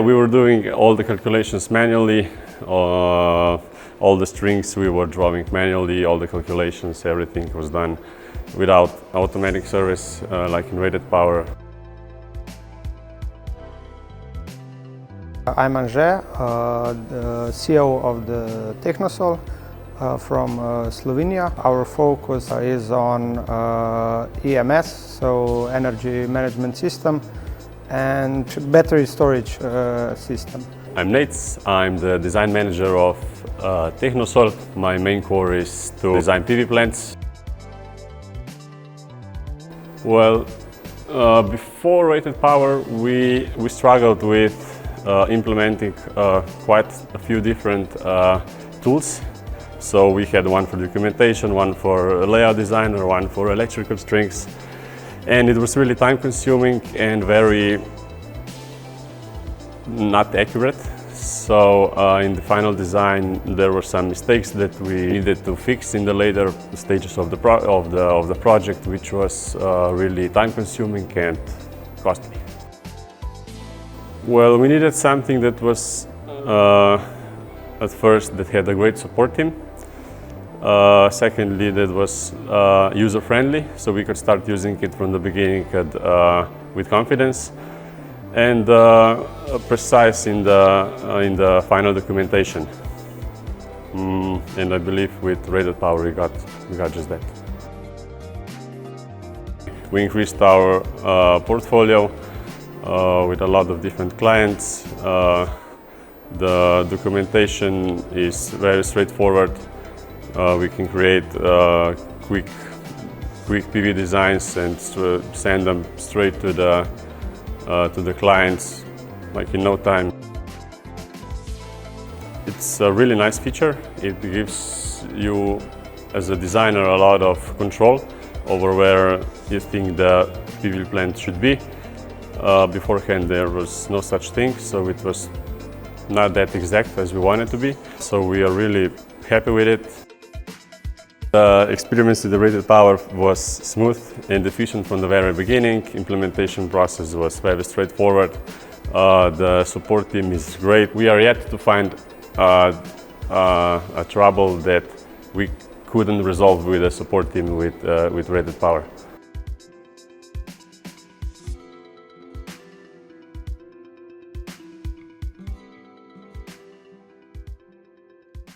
We were doing all the calculations manually. All the strings we were drawing manually, all the calculations, everything was done without automatic service like in RatedPower. I'm Anže, the CEO of the Tehnosol from Slovenia. Our focus is on EMS, so energy management system, and battery storage system. I'm Nejc. I'm the design manager of Tehnosol. My main core is to design PV plants. Well, before RatedPower, we struggled with implementing quite a few different tools. So we had one for documentation, one for layout designer, one for electrical strings, and it was really time consuming and very not accurate. So in the final design there were some mistakes that we needed to fix in the later stages of the project, which was really time consuming and costly. Well, we needed something that was at first that had a great support team. Secondly, that was user-friendly, so we could start using it from the beginning with confidence, and precise in the final documentation. And I believe with RatedPower we got just that. We increased our portfolio with a lot of different clients. The documentation is very straightforward. We can create quick PV designs and send them straight to the clients, like in no time. It's a really nice feature. It gives you, as a designer, a lot of control over where you think the PV plant should be. Beforehand there was no such thing, so it was not that exact as we wanted to be. So we are really happy with it. The experience with the RatedPower was smooth and efficient from the very beginning. Implementation process was very straightforward. The support team is great. We are yet to find a trouble that we couldn't resolve with the support team with RatedPower.